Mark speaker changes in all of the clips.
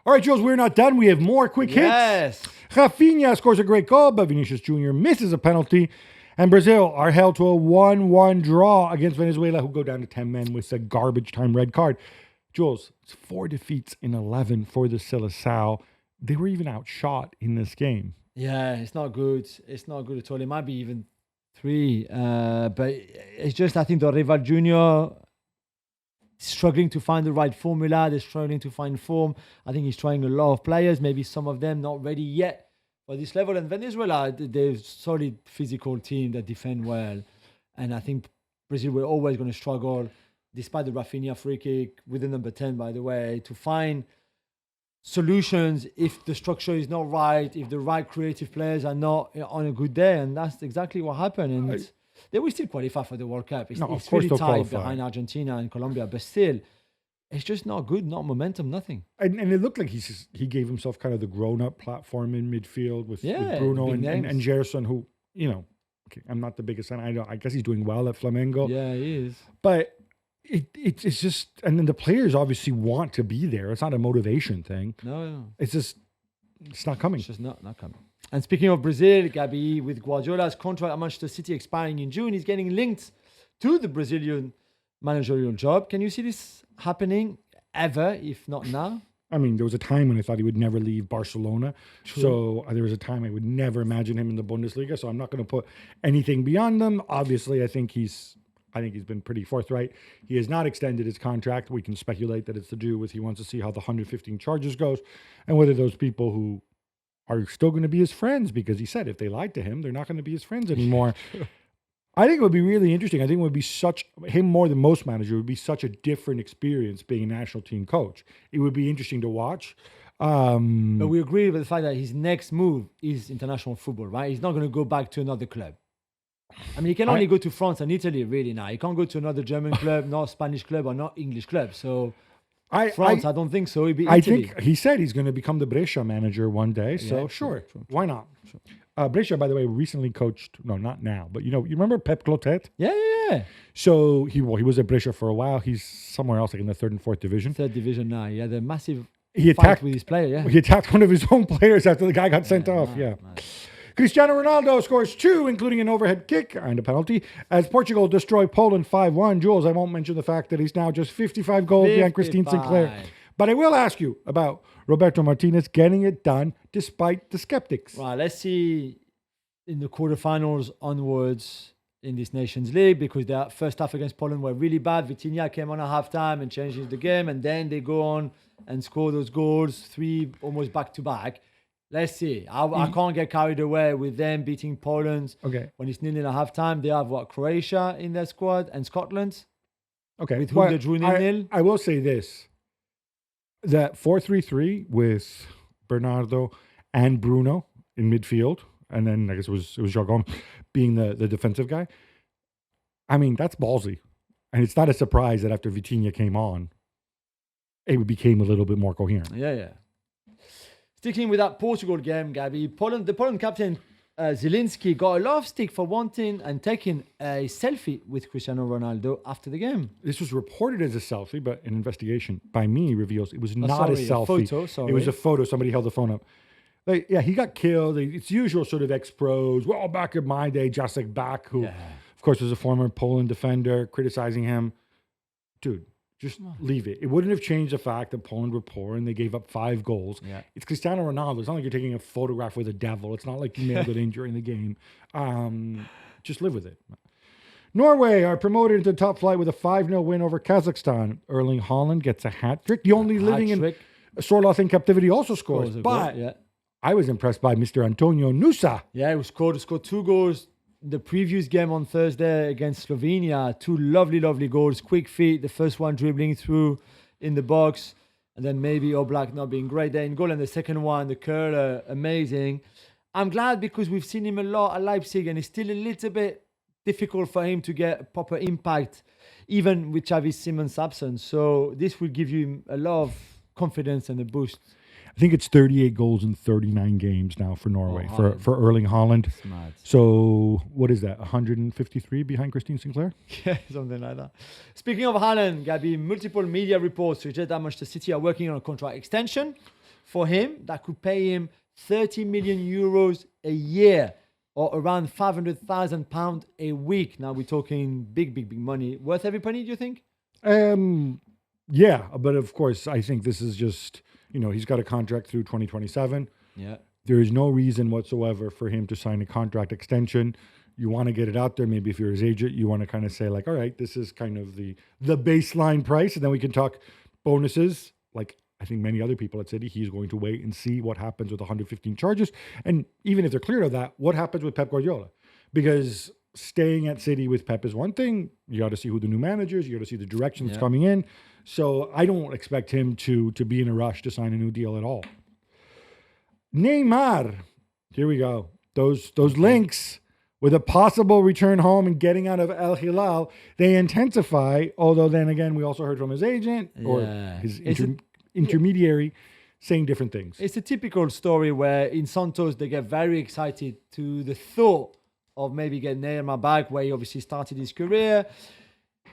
Speaker 1: All right, Jules, we're not done. We have more quick hits. Rafinha scores a great goal, but Vinicius Jr. misses a penalty. And Brazil are held to a 1-1 draw against Venezuela, who go down to 10 men with a garbage time red card. Jules, it's 4 defeats in 11 for the Seleção. They were even outshot in this game.
Speaker 2: Yeah, it's not good. It's not good at all. It might be even 3. But it's just, I think the Rival Jr. struggling to find the right formula. They're struggling to find form. I think he's trying a lot of players. Maybe some of them not ready yet for this level. And Venezuela, they're a solid physical team that defend well. And I think Brazil were always going to struggle, despite the Rafinha free kick with the number 10, by the way, to find solutions if the structure is not right, if the right creative players are not on a good day. And that's exactly what happened. And they will still qualify for the World Cup. It's really tight behind Argentina and Colombia, but still, it's just not good, not momentum, nothing.
Speaker 1: And it looked like he gave himself kind of the grown-up platform in midfield with Bruno and Gerson, who, okay, I'm not the biggest fan. I guess he's doing well at Flamengo.
Speaker 2: Yeah, he is.
Speaker 1: But it's just, and then the players obviously want to be there. It's not a motivation thing.
Speaker 2: No.
Speaker 1: It's just, it's not coming.
Speaker 2: It's just not coming. And speaking of Brazil, Gabi, with Guardiola's contract at Manchester City expiring in June, he's getting linked to the Brazilian managerial job. Can you see this happening ever, if not now?
Speaker 1: I mean, there was a time when I thought he would never leave Barcelona. True. So there was a time I would never imagine him in the Bundesliga. So I'm not going to put anything beyond them. Obviously, I think he's been pretty forthright. He has not extended his contract. We can speculate that it's to do with he wants to see how the 115 charges goes and whether those people who are still going to be his friends, because he said if they lied to him, they're not going to be his friends anymore. I think it would be really interesting. I think it would be him more than most managers, it would be such a different experience being a national team coach. It would be interesting to watch.
Speaker 2: But we agree with the fact that his next move is international football, right? He's not going to go back to another club. I mean, he can only go to France and Italy, really, now. He can't go to another German club, not Spanish club, or not English club. So France, I don't think so. It'd be Italy.
Speaker 1: I think he said he's going to become the Brescia manager one day. So
Speaker 2: Yeah,
Speaker 1: sure,
Speaker 2: true.
Speaker 1: Why not? Brescia, by the way, recently coached. No, not now, but you remember Pep Guardiola?
Speaker 2: Yeah.
Speaker 1: So he was at Brescia for a while. He's somewhere else, like in the 3rd and 4th division.
Speaker 2: 3rd division now. He had a massive
Speaker 1: He
Speaker 2: fight
Speaker 1: attacked
Speaker 2: with his player. Yeah.
Speaker 1: He attacked one of his own players after the guy got sent off.
Speaker 2: Man.
Speaker 1: Cristiano Ronaldo scores 2, including an overhead kick and a penalty, as Portugal destroy Poland 5-1. Jules, I won't mention the fact that he's now just 55 goals behind Christine Sinclair. But I will ask you about Roberto Martinez getting it done despite the skeptics.
Speaker 2: Right, let's see in the quarterfinals onwards in this Nations League, because their first half against Poland were really bad. Vitinha came on at halftime and changed the game, and then they go on and score those goals, 3 almost back-to-back. Let's see. I can't get carried away with them beating Poland.
Speaker 1: Okay.
Speaker 2: When it's 0-0 at halftime, they have Croatia in their squad and Scotland.
Speaker 1: Okay.
Speaker 2: With whom they drew 0-0.
Speaker 1: I will say this. That 4-3-3 with Bernardo and Bruno in midfield, and then I guess it was Jargon being the defensive guy. I mean, that's ballsy. And it's not a surprise that after Vitinha came on, it became a little bit more coherent.
Speaker 2: Yeah. Sticking with that Portugal game, Gabby, the Poland captain Zielinski got a lot of stick for wanting and taking a selfie with Cristiano Ronaldo after the game.
Speaker 1: This was reported as a selfie, but an investigation by me reveals it was not a selfie.
Speaker 2: A photo, sorry.
Speaker 1: It was a photo. Somebody held the phone up. He got killed. It's usual sort of ex-pros. Well, back in my day, Jacek Bak, who, of course, was a former Poland defender, criticizing him. Dude, just leave it. It wouldn't have changed the fact that Poland were poor and they gave up 5 goals.
Speaker 2: Yeah.
Speaker 1: It's Cristiano Ronaldo. It's not like you're taking a photograph with a devil. It's not like you mailed it in during the game. Just live with it. Norway are promoted into the top flight with a 5-0 win over Kazakhstan. Erling Haaland gets a hat trick. The only living in Sorloth in captivity also scores. But I was impressed by Mr. Antonio Nusa.
Speaker 2: Yeah, he scored 2 goals. The previous game on Thursday against Slovenia, 2 lovely goals, quick feet. The first one dribbling through in the box, and then maybe Oblak not being great there in goal. And the second one, the curler, amazing. I'm glad because we've seen him a lot at Leipzig, and it's still a little bit difficult for him to get proper impact, even with Xavi Simons' absence. So this will give you a lot of confidence and a boost.
Speaker 1: I think it's 38 goals in 39 games now for Norway, for Erling Haaland.
Speaker 2: Smart.
Speaker 1: So what is that, 153 behind Christine Sinclair?
Speaker 2: Yeah, something like that. Speaking of Haaland, Gabi, multiple media reports suggest that Manchester City are working on a contract extension for him that could pay him 30 million euros a year, or around £500,000 a week. Now we're talking big money. Worth every penny, do you think?
Speaker 1: Yeah, but of course, I think this is just, he's got a contract through 2027.
Speaker 2: Yeah.
Speaker 1: There is no reason whatsoever for him to sign a contract extension. You want to get it out there. Maybe if you're his agent, you want to kind of say like, all right, this is kind of the baseline price. And then we can talk bonuses. Like I think many other people at City, he's going to wait and see what happens with 115 charges. And even if they're cleared of that, what happens with Pep Guardiola? Because staying at City with Pep is one thing. You got to see who the new manager is. You got to see the direction that's coming in. So I don't expect him to be in a rush to sign a new deal at all. Neymar, here we go. Those links with a possible return home and getting out of Al Hilal, they intensify. Although then again, we also heard from his agent or his intermediary saying different things.
Speaker 2: It's a typical story where in Santos, they get very excited to the thought of maybe getting Neymar back, where he obviously started his career.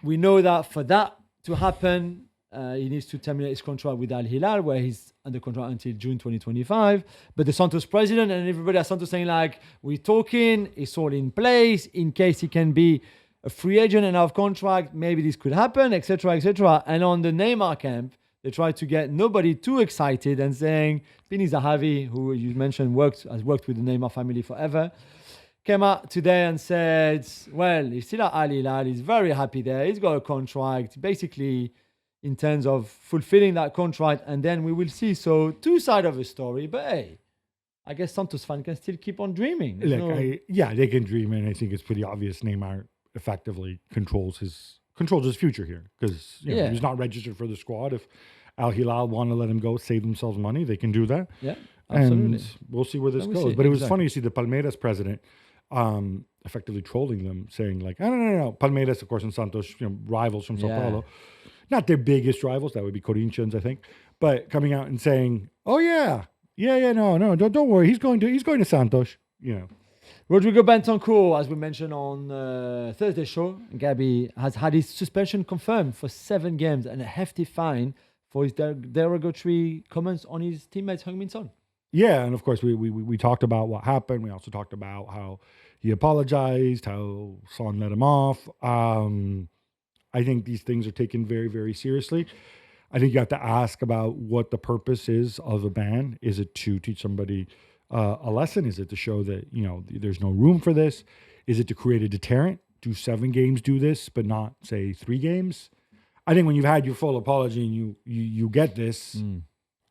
Speaker 2: We know that for that to happen, he needs to terminate his contract with Al Hilal, where he's under contract until June 2025. But the Santos president and everybody at Santos saying like, we're talking, it's all in place in case he can be a free agent and out of contract. Maybe this could happen, etc., etc. And on the Neymar camp, they try to get nobody too excited and saying, Pini Zahavi, who you mentioned has worked with the Neymar family forever, came out today and said, well, he's still at Al Hilal, he's very happy there, he's got a contract, basically in terms of fulfilling that contract, and then we will see. So two sides of the story, but hey, I guess Santos fans can still keep on dreaming.
Speaker 1: They can dream, and I think it's pretty obvious Neymar effectively controls his future here because he's not registered for the squad. If Al Hilal want to let him go, save themselves money, they can do that.
Speaker 2: Yeah, absolutely.
Speaker 1: And we'll see where this goes. But it was funny to see the Palmeiras president effectively trolling them, saying like, no. Palmeiras, of course, and Santos, rivals from Sao Paulo. Not their biggest rivals. That would be Corinthians, I think. But coming out and saying, "Oh no, don't worry. He's going to Santos."
Speaker 2: Rodrigo Bentancur, as we mentioned on Thursday show, Gabby has had his suspension confirmed for 7 games and a hefty fine for his derogatory comments on his teammates Heung-min Son.
Speaker 1: Yeah, and of course we talked about what happened. We also talked about how he apologized, how Son let him off. I think these things are taken very, very seriously. I think you have to ask about what the purpose is of a ban. Is it to teach somebody a lesson? Is it to show that, there's no room for this? Is it to create a deterrent? Do 7 games do this, but not, say, 3 games? I think when you've had your full apology and you get this,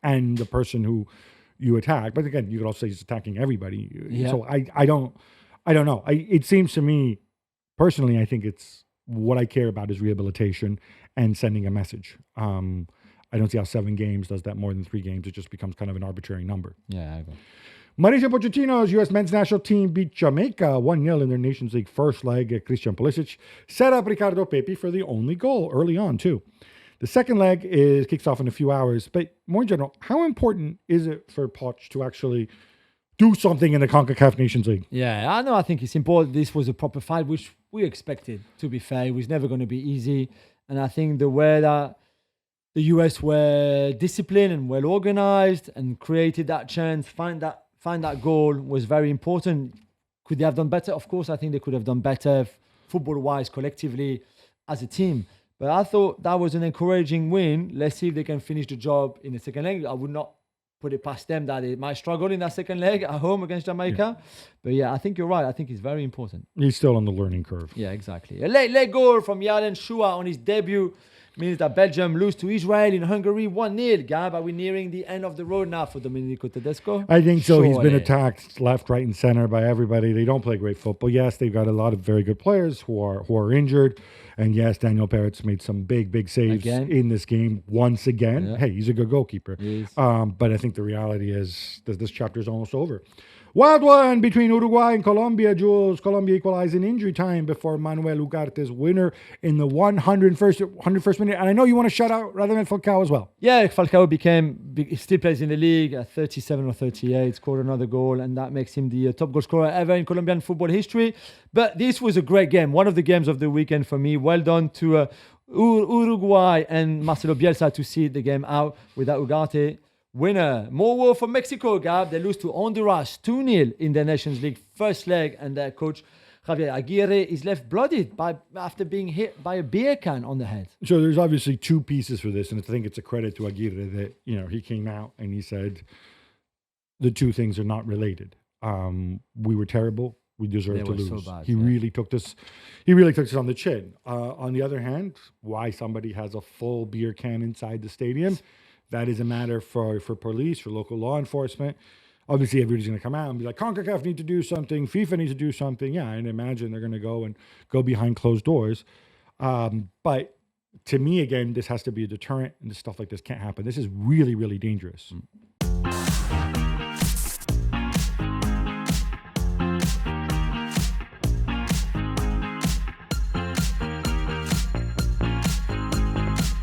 Speaker 1: and the person who you attack, but again, you could also say he's attacking everybody. Yeah. So I don't know. It seems to me, personally, I think it's, what I care about is rehabilitation and sending a message. I don't see how 7 games does that more than 3 games. It just becomes kind of an arbitrary number.
Speaker 2: Yeah, I agree.
Speaker 1: Mauricio Pochettino's U.S. men's national team beat Jamaica 1-0 in their Nations League first leg. Christian Pulisic set up Ricardo Pepi for the only goal early on, too. The second leg kicks off in a few hours. But more in general, how important is it for Poch to actually do something in the CONCACAF Nations League?
Speaker 2: Yeah, I know. I think it's important. This was a proper fight, which we expected, to be fair. It was never going to be easy. And I think the way that the US were disciplined and well organized and created that chance, find that goal was very important. Could they have done better? Of course, I think they could have done better football-wise, collectively, as a team. But I thought that was an encouraging win. Let's see if they can finish the job in the second leg. I would not put it past them that they might struggle in that second leg at home against Jamaica. Yeah. But yeah, I think you're right. I think it's very important.
Speaker 1: He's still on the learning curve.
Speaker 2: Yeah, exactly. A late goal from Yaden Shua on his debut means that Belgium lose to Israel in Hungary 1-0. Gab, are we nearing the end of the road now for Domenico Tedesco?
Speaker 1: I think so. Surely. He's been attacked left, right, and center by everybody. They don't play great football. Yes, they've got a lot of very good players who are injured. And yes, Daniel Peretz made some big saves in this game once again. Yeah. Hey, he's a good goalkeeper. But I think the reality is that this chapter is almost over. Wild one between Uruguay and Colombia, Jules. Colombia equalized in injury time before Manuel Ugarte's winner in the 101st minute. And I know you want to shout out Radamel Falcao as well.
Speaker 2: Yeah, Falcao still plays in the league at 37 or 38, scored another goal, and that makes him the top goal scorer ever in Colombian football history. But this was a great game, one of the games of the weekend for me. Well done to Uruguay and Marcelo Bielsa to see the game out without Ugarte. Winner. More war for Mexico, Gab. They lose to Honduras 2-0 in the Nations League first leg, and their coach Javier Aguirre is left bloodied after being hit by a beer can on the head.
Speaker 1: So there's obviously two pieces for this, and I think it's a credit to Aguirre that he came out and he said the two things are not related. We were terrible. We deserve to lose.
Speaker 2: So bad,
Speaker 1: He really took this on the chin. On the other hand, why somebody has a full beer can inside the stadium, that is a matter for police, for local law enforcement. Obviously, everybody's going to come out and be like, CONCACAF need to do something, FIFA needs to do something. Yeah, and imagine they're going to go behind closed doors. But to me, again, this has to be a deterrent, and this stuff like this can't happen. This is really, really dangerous.